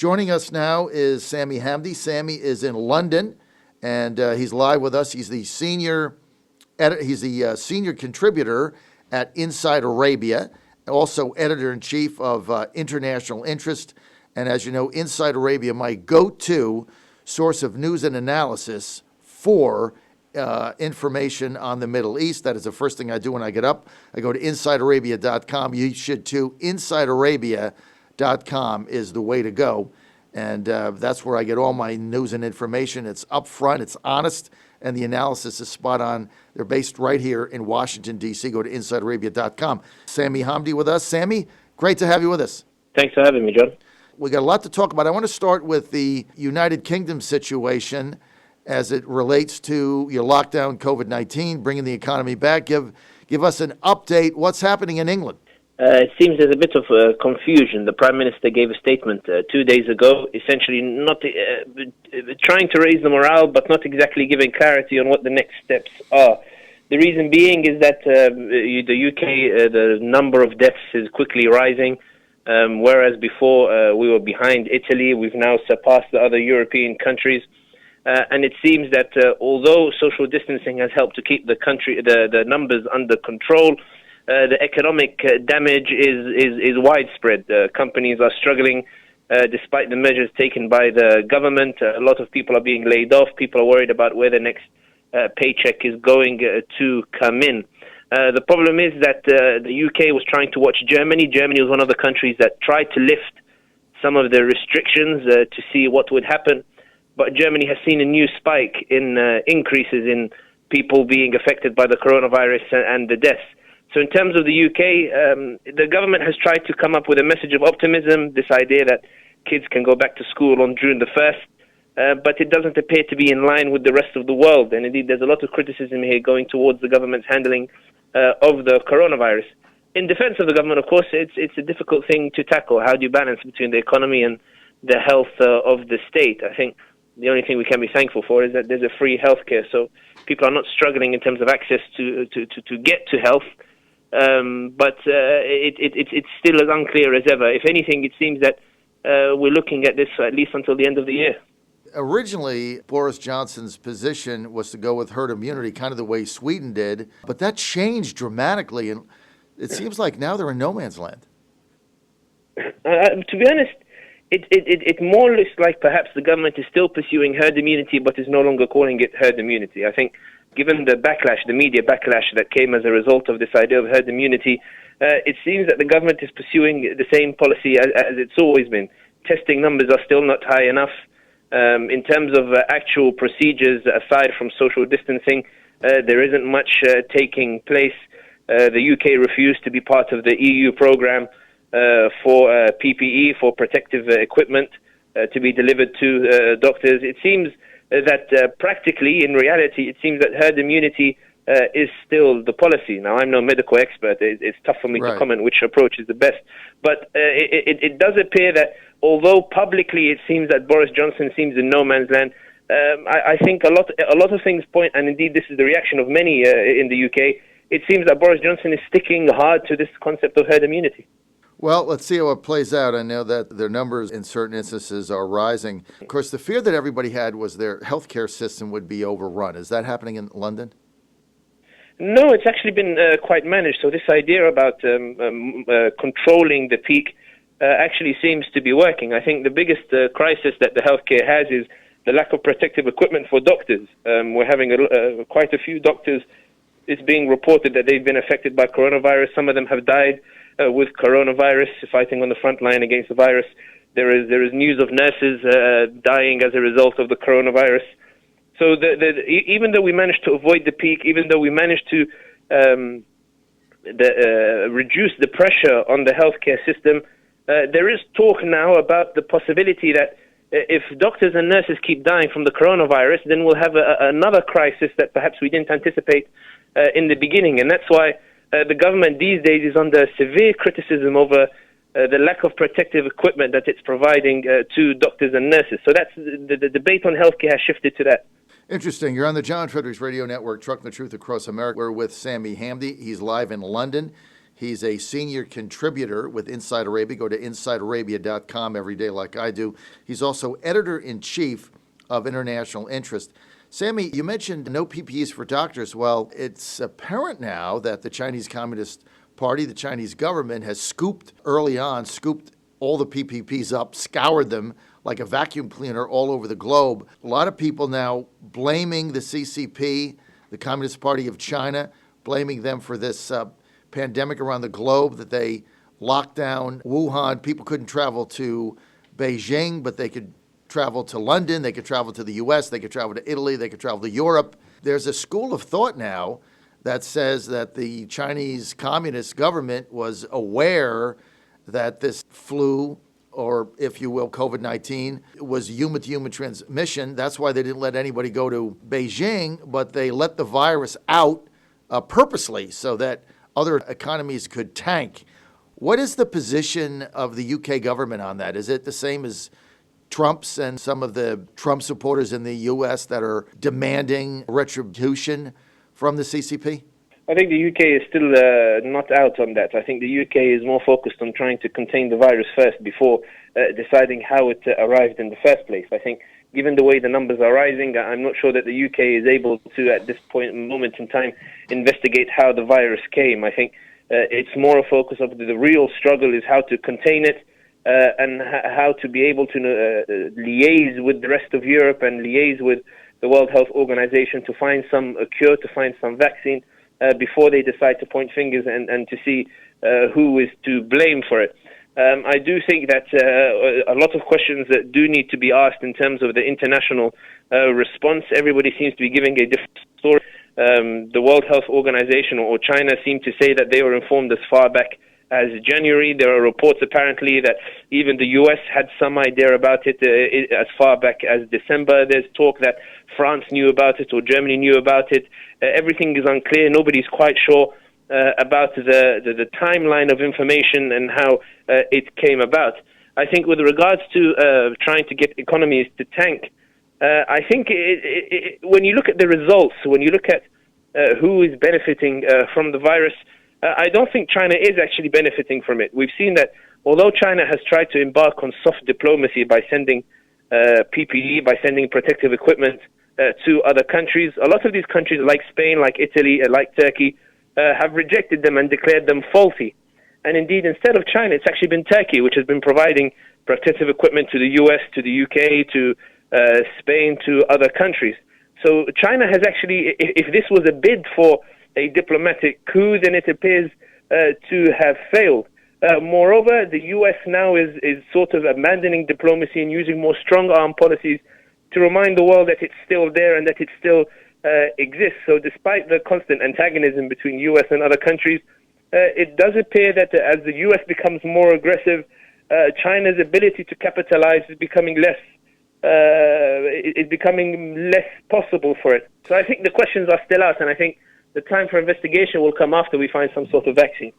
Joining us now is Sami Hamdi. Sami is in London, and he's live with us. He's the senior senior contributor at Inside Arabia, also editor-in-chief of International Interest. And as you know, Inside Arabia, my go-to source of news and analysis for information on the Middle East. That is the first thing I do when I get up. I go to InsideArabia.com. You should too. InsideArabia.com is the way to go. And that's where I get all my news and information. It's upfront, it's honest, and the analysis is spot on. They're based right here in Washington, D.C. Go to InsideArabia.com. Sami Hamdi with us. Sami, great to have you with us. Thanks for having me, John. We got a lot to talk about. I want to start with the United Kingdom situation as it relates to your lockdown, COVID-19, bringing the economy back. Give us an update. What's happening in England? It seems there's a bit of confusion. The Prime Minister gave a statement 2 days ago, essentially not trying to raise the morale, but not exactly giving clarity on what the next steps are. The reason being is that the UK, the number of deaths is quickly rising, whereas before we were behind Italy. We've now surpassed the other European countries. And it seems that although social distancing has helped to keep the numbers under control, the economic damage is widespread. Companies are struggling despite the measures taken by the government. A lot of people are being laid off. People are worried about where the next paycheck is going to come in. The problem is that the UK was trying to watch Germany. Germany was one of the countries that tried to lift some of the restrictions to see what would happen. But Germany has seen a new spike in increases in people being affected by the coronavirus and the deaths. So in terms of the UK, the government has tried to come up with a message of optimism, this idea that kids can go back to school on June the 1st, but it doesn't appear to be in line with the rest of the world. And indeed, there's a lot of criticism here going towards the government's handling of the coronavirus. In defense of the government, of course, it's a difficult thing to tackle. How do you balance between the economy and the health of the state? I think the only thing we can be thankful for is that there's a free healthcare, so people are not struggling in terms of access to get to health. But it's still as unclear as ever. If anything, it seems that we're looking at this at least until the end of the year. Originally, Boris Johnson's position was to go with herd immunity, kind of the way Sweden did, but that changed dramatically, and it seems like now they're in no man's land. To be honest, it more looks like perhaps the government is still pursuing herd immunity, but is no longer calling it herd immunity. I think given the backlash, the media backlash that came as a result of this idea of herd immunity, it seems that the government is pursuing the same policy as it's always been. Testing numbers are still not high enough. In terms of actual procedures, aside from social distancing, there isn't much taking place. The UK refused to be part of the EU program for PPE, for protective equipment to be delivered to doctors. It seems that practically, in reality, it seems that herd immunity is still the policy. Now, I'm no medical expert. It's tough for me to comment which approach is the best. But it does appear that although publicly it seems that Boris Johnson seems in no man's land, I think a lot of things point, and indeed this is the reaction of many in the UK, it seems that Boris Johnson is sticking hard to this concept of herd immunity. Well, let's see how it plays out. I know that their numbers in certain instances are rising. Of course, the fear that everybody had was their healthcare system would be overrun. Is that happening in London? No, it's actually been quite managed. So this idea about controlling the peak actually seems to be working. I think the biggest crisis that the healthcare has is the lack of protective equipment for doctors. We're having quite a few doctors. It's being reported that they've been affected by coronavirus. Some of them have died with coronavirus, fighting on the front line against the virus. There is news of nurses dying as a result of the coronavirus. So even though we managed to avoid the peak, even though we managed to reduce the pressure on the healthcare system, there is talk now about the possibility that if doctors and nurses keep dying from the coronavirus, then we'll have another crisis that perhaps we didn't anticipate in the beginning. And that's why the government these days is under severe criticism over the lack of protective equipment that it's providing to doctors and nurses. So that's the debate on healthcare has shifted to that. Interesting. You're on the John Fredericks Radio Network, Trucking the Truth Across America. We're with Sami Hamdi. He's live in London. He's a senior contributor with Inside Arabia. Go to InsideArabia.com every day like I do. He's also editor-in-chief of International Interest. Sami, you mentioned no PPEs for doctors. Well, it's apparent now that the Chinese Communist Party, the Chinese government, has scooped all the PPPs up, scoured them like a vacuum cleaner all over the globe. A lot of people now blaming the CCP, the Communist Party of China, blaming them for this pandemic around the globe, that they locked down Wuhan. People couldn't travel to Beijing, but they could travel to London, they could travel to the US, they could travel to Italy, they could travel to Europe. There's a school of thought now that says that the Chinese Communist government was aware that this flu, or if you will, COVID-19, was human-to-human transmission. That's why they didn't let anybody go to Beijing, but they let the virus out purposely so that other economies could tank. What is the position of the UK government on that? Is it the same as Trump's and some of the Trump supporters in the U.S. that are demanding retribution from the CCP? I think the UK is still not out on that. I think the UK is more focused on trying to contain the virus first before deciding how it arrived in the first place. I think given the way the numbers are rising, I'm not sure that the UK is able to, at this moment in time, investigate how the virus came. I think it's more a focus of the real struggle is how to contain it, and how to be able to liaise with the rest of Europe and liaise with the World Health Organization to find some cure, to find some vaccine, before they decide to point fingers and to see who is to blame for it. I do think that a lot of questions that do need to be asked in terms of the international response. Everybody seems to be giving a different story. The World Health Organization or China seem to say that they were informed as far back as January. There are reports apparently that even the US had some idea about it as far back as December. There's talk that France knew about it or Germany knew about it. Everything is unclear. Nobody's quite sure about the timeline of information and how it came about. I think with regards to trying to get economies to tank, I think when you look at the results, when you look at who is benefiting from the virus, I don't think China is actually benefiting from it. We've seen that although China has tried to embark on soft diplomacy by sending PPE, by sending protective equipment to other countries, a lot of these countries like Spain, like Italy, like Turkey, have rejected them and declared them faulty. And indeed, instead of China, it's actually been Turkey, which has been providing protective equipment to the US, to the UK, to Spain, to other countries. So China has actually, if this was a bid for a diplomatic coup, then it appears to have failed. Moreover, the U.S. now is sort of abandoning diplomacy and using more strong-arm policies to remind the world that it's still there and that it still exists. So despite the constant antagonism between U.S. and other countries, it does appear that as the U.S. becomes more aggressive, China's ability to capitalize is becoming less possible for it. So I think the questions are still out, and I think the time for investigation will come after we find some sort of vaccine.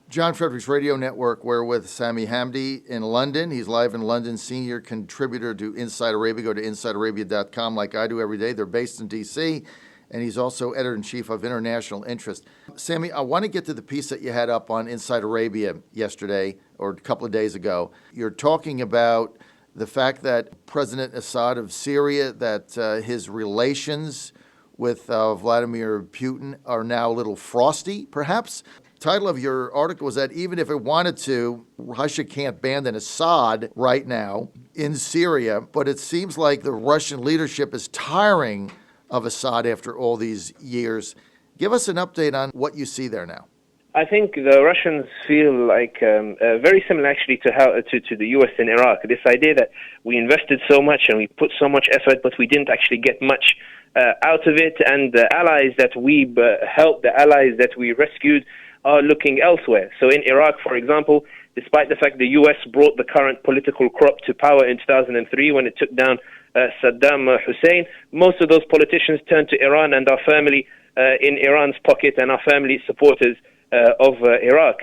John Fredericks Radio Network. We're with Sami Hamdi in London. He's live in London, senior contributor to Inside Arabia. Go to InsideArabia.com like I do every day. They're based in D.C., and he's also editor-in-chief of International Interest. Sami, I want to get to the piece that you had up on Inside Arabia yesterday or a couple of days ago. You're talking about the fact that President Assad of Syria, that his relations with Vladimir Putin are now a little frosty, perhaps. The title of your article was that even if it wanted to, Russia can't abandon Assad right now in Syria, but it seems like the Russian leadership is tiring of Assad after all these years. Give us an update on what you see there now. I think the Russians feel like very similar actually to how to the US in Iraq. This idea that we invested so much and we put so much effort, but we didn't actually get much out of it, and the allies that we helped, the allies that we rescued, are looking elsewhere. So in Iraq, for example, despite the fact the U.S. brought the current political crop to power in 2003 when it took down Saddam Hussein, most of those politicians turned to Iran and are firmly in Iran's pocket and are firmly supporters of Iraq.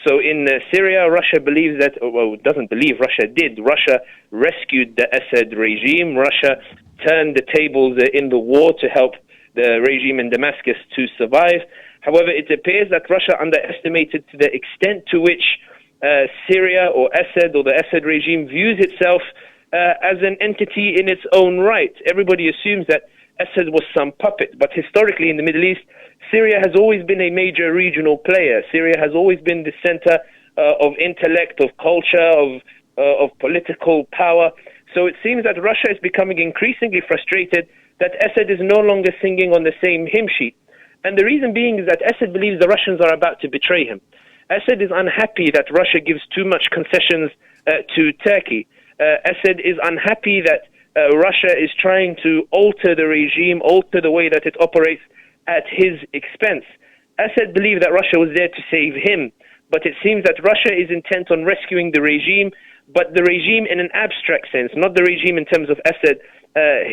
So in Syria, Russia believes that, well, doesn't believe, Russia did. Russia rescued the Assad regime. Russia turned the tables in the war to help the regime in Damascus to survive. However, it appears that Russia underestimated the extent to which Syria or Assad or the Assad regime views itself as an entity in its own right. Everybody assumes that Assad was some puppet, but historically in the Middle East, Syria has always been a major regional player. Syria has always been the center of intellect, of culture, of political power. So it seems that Russia is becoming increasingly frustrated that Assad is no longer singing on the same hymn sheet. And the reason being is that Assad believes the Russians are about to betray him. Assad is unhappy that Russia gives too much concessions to Turkey. Assad is unhappy that Russia is trying to alter the regime, alter the way that it operates at his expense. Assad believed that Russia was there to save him, but it seems that Russia is intent on rescuing the regime, but the regime in an abstract sense, not the regime in terms of Assad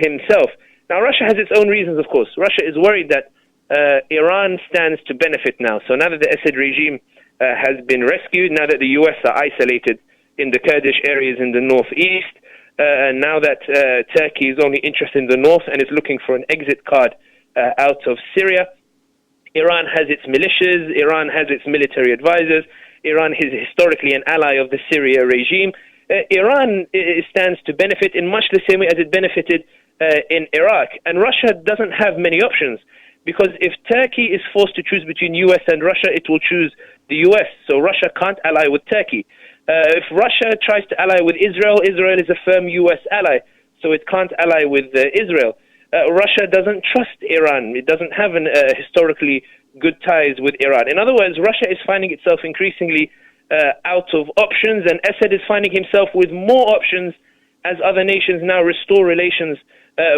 himself. Now, Russia has its own reasons, of course. Russia is worried that Iran stands to benefit now. So now that the Assad regime has been rescued, now that the U.S. are isolated in the Kurdish areas in the northeast, now that Turkey is only interested in the north and is looking for an exit card out of Syria, Iran has its militias, Iran has its military advisors, Iran is historically an ally of the Syria regime. Iran stands to benefit in much the same way as it benefited in Iraq. And Russia doesn't have many options, because if Turkey is forced to choose between U.S. and Russia, it will choose the U.S. So Russia can't ally with Turkey. If Russia tries to ally with Israel, Israel is a firm U.S. ally, so it can't ally with Israel. Russia doesn't trust Iran. It doesn't have historically good ties with Iran. In other words, Russia is finding itself increasingly out of options, and Assad is finding himself with more options as other nations now restore relations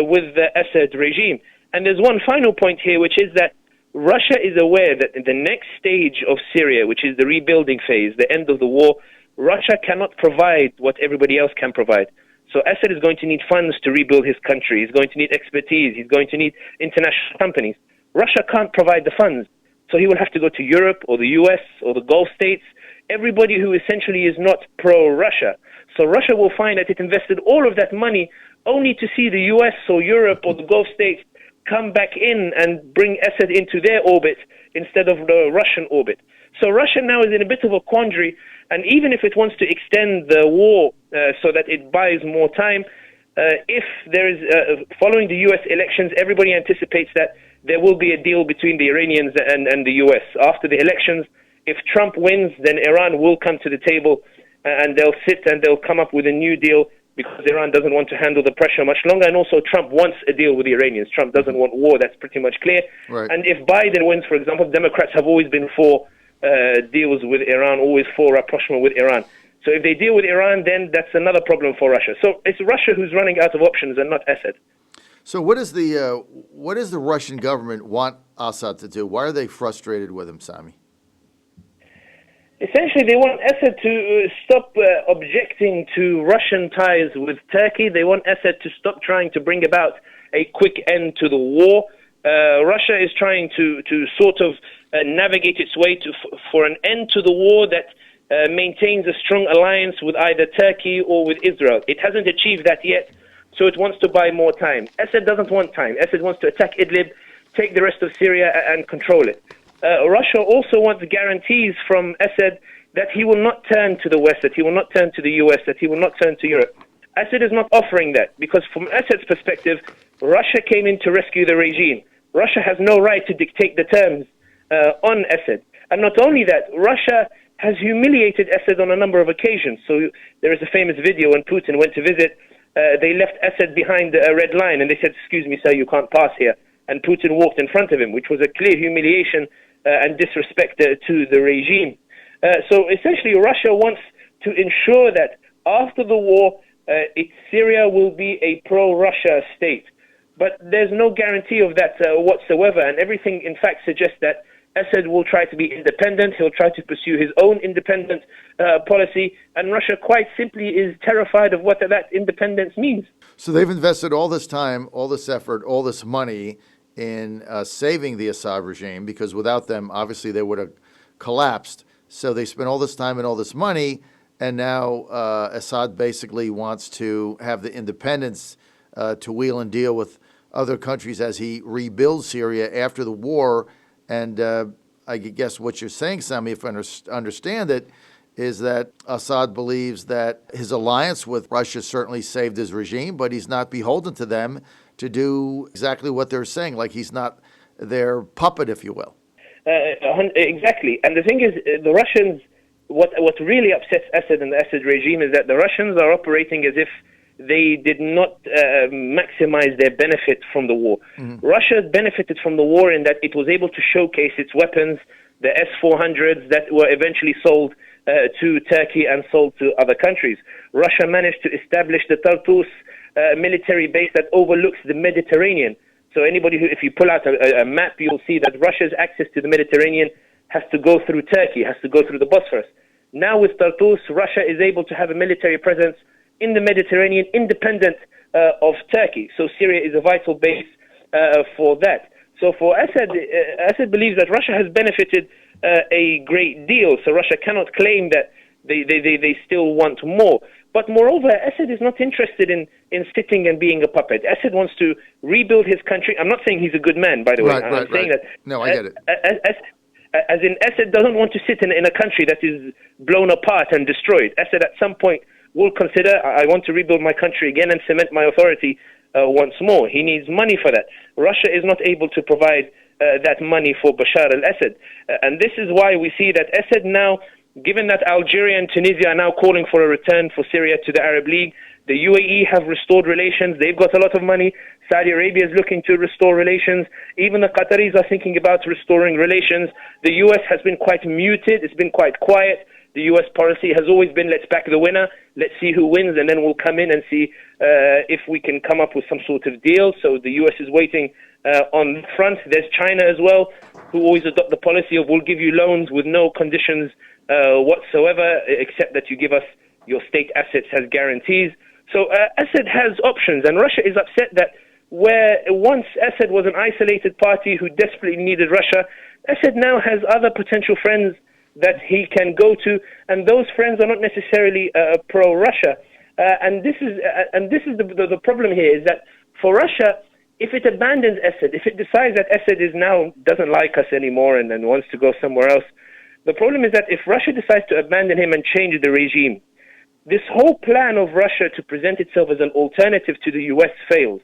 with the Assad regime. And there's one final point here, which is that Russia is aware that in the next stage of Syria, which is the rebuilding phase, the end of the war, Russia cannot provide what everybody else can provide. So Assad is going to need funds to rebuild his country. He's going to need expertise. He's going to need international companies. Russia can't provide the funds. So he will have to go to Europe or the US or the Gulf states, everybody who essentially is not pro-Russia. So Russia will find that it invested all of that money only to see the US or Europe or the Gulf states come back in and bring Assad into their orbit instead of the Russian orbit. So Russia now is in a bit of a quandary, and even if it wants to extend the war so that it buys more time, if there is, following the U.S. elections, everybody anticipates that there will be a deal between the Iranians and the U.S. After the elections, if Trump wins, then Iran will come to the table and they'll sit and they'll come up with a new deal, because Iran doesn't want to handle the pressure much longer, and also Trump wants a deal with the Iranians. Trump doesn't want war, that's pretty much clear. Right. And if Biden wins, for example, Democrats have always been for deals with Iran, always for rapprochement with Iran. So if they deal with Iran, then that's another problem for Russia. So it's Russia who's running out of options and not Assad. So what does the Russian government want Assad to do? Why are they frustrated with him, Sami? Essentially, they want Assad to stop objecting to Russian ties with Turkey. They want Assad to stop trying to bring about a quick end to the war. Russia is trying to sort of navigate its way for an end to the war that maintains a strong alliance with either Turkey or with Israel. It hasn't achieved that yet, so it wants to buy more time. Assad doesn't want time. Assad wants to attack Idlib, take the rest of Syria, and control it. Russia also wants guarantees from Assad that he will not turn to the West, that he will not turn to the US, that he will not turn to Europe. Assad is not offering that, because from Assad's perspective, Russia came in to rescue the regime. Russia has no right to dictate the terms on Assad. And not only that, Russia has humiliated Assad on a number of occasions. So there is a famous video when Putin went to visit, they left Assad behind a red line and they said, "Excuse me, sir, you can't pass here." And Putin walked in front of him, which was a clear humiliation and disrespect to the regime. So essentially, Russia wants to ensure that after the war, Syria will be a pro-Russia state. But there's no guarantee of that whatsoever, and everything, in fact, suggests that Assad will try to be independent. He'll try to pursue his own independent policy, and Russia quite simply is terrified of what that independence means. So they've invested all this time, all this effort, all this money in saving the Assad regime, because without them, obviously, they would have collapsed. So they spent all this time and all this money, and now Assad basically wants to have the independence to wheel and deal with other countries as he rebuilds Syria after the war. And I guess what you're saying, Sami, if I understand it, is that Assad believes that his alliance with Russia certainly saved his regime, but he's not beholden to them to do exactly what they're saying, like he's not their puppet, if you will. Exactly. And the thing is, the Russians, what really upsets Assad and the Assad regime is that the Russians are operating as if they did not maximize their benefit from the war. Mm-hmm. Russia benefited from the war in that it was able to showcase its weapons, the S-400s that were eventually sold to Turkey and sold to other countries. Russia managed to establish the Tartus military base that overlooks the Mediterranean. So anybody if you pull out a map, you'll see that Russia's access to the Mediterranean has to go through Turkey, has to go through the Bosphorus. Now with Tartus, Russia is able to have a military presence in the Mediterranean independent of Turkey. So Syria is a vital base for that. So for Assad, Assad believes that Russia has benefited a great deal. So Russia cannot claim that they still want more. But moreover, Assad is not interested in sitting and being a puppet. Assad wants to rebuild his country. I'm not saying he's a good man, by the way. I'm saying that. No, I get it. As in, Assad doesn't want to sit in a country that is blown apart and destroyed. Assad at some point will consider, I want to rebuild my country again and cement my authority once more. He needs money for that. Russia is not able to provide that money for Bashar al-Assad. And this is why we see that Assad now, given that Algeria and Tunisia are now calling for a return for Syria to the Arab League, the UAE have restored relations. They've got a lot of money. Saudi Arabia is looking to restore relations. Even the Qataris are thinking about restoring relations. The US has been quite muted. It's been quite quiet. The US policy has always been, let's back the winner, let's see who wins, and then we'll come in and see if we can come up with some sort of deal. So the US is waiting on the front. There's China as well, who always adopt the policy of we'll give you loans with no conditions whatsoever, except that you give us your state assets as guarantees. So Assad has options, and Russia is upset that where once Assad was an isolated party who desperately needed Russia, Assad now has other potential friends that he can go to, and those friends are not necessarily pro-Russia. And this is the problem here, is that for Russia, if it abandons Assad, if it decides that Assad is now doesn't like us anymore and then wants to go somewhere else, the problem is that if Russia decides to abandon him and change the regime, this whole plan of Russia to present itself as an alternative to the US fails.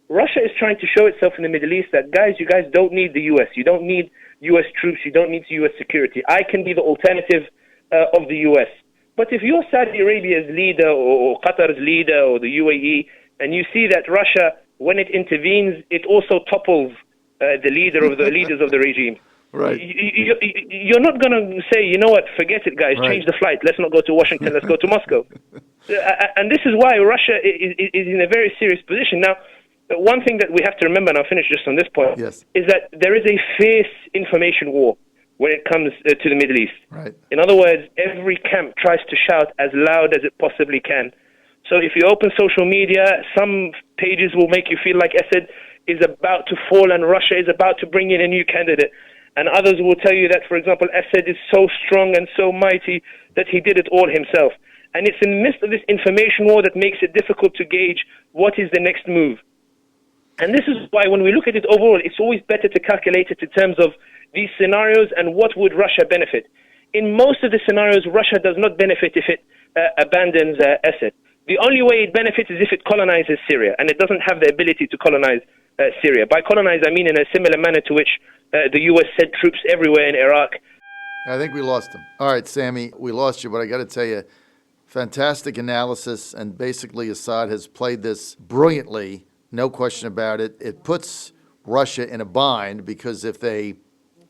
Russia is trying to show itself in the Middle East that, guys, you guys don't need the US. You don't need US troops. You don't need US security. I can be the alternative of the US. But if you're Saudi Arabia's leader or Qatar's leader or the UAE, and you see that Russia, when it intervenes, it also topples the leaders of the regime. Right. You're not going to say, you know what, forget it, guys, change the flight. Let's not go to Washington, let's go to Moscow. And this is why Russia is in a very serious position. Now, one thing that we have to remember, and I'll finish just on this point, is that there is a fierce information war when it comes to the Middle East. Right. In other words, every camp tries to shout as loud as it possibly can. So if you open social media, some pages will make you feel like Assad is about to fall and Russia is about to bring in a new candidate. And others will tell you that, for example, Assad is so strong and so mighty that he did it all himself. And it's in the midst of this information war that makes it difficult to gauge what is the next move. And this is why when we look at it overall, it's always better to calculate it in terms of these scenarios and what would Russia benefit. In most of the scenarios, Russia does not benefit if it abandons Assad. The only way it benefits is if it colonizes Syria, and it doesn't have the ability to colonize Syria. By colonize, I mean in a similar manner to which the U.S. sent troops everywhere in Iraq. I think we lost him. All right, Sami, we lost you, but I got to tell you, fantastic analysis, and basically Assad has played this brilliantly, no question about it. It puts Russia in a bind because if they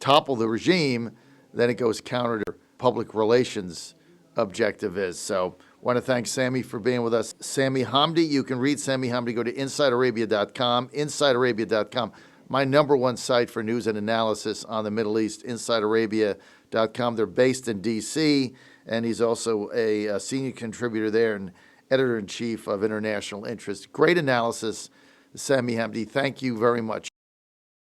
topple the regime, then it goes counter to public relations objective is. So I want to thank Sami for being with us. Sami Hamdi, you can read Sami Hamdi, go to InsideArabia.com, InsideArabia.com. My number one site for news and analysis on the Middle East, InsideArabia.com. They're based in D.C., and he's also a senior contributor there and editor-in-chief of International Interest. Great analysis, Sami Hamdi. Thank you very much.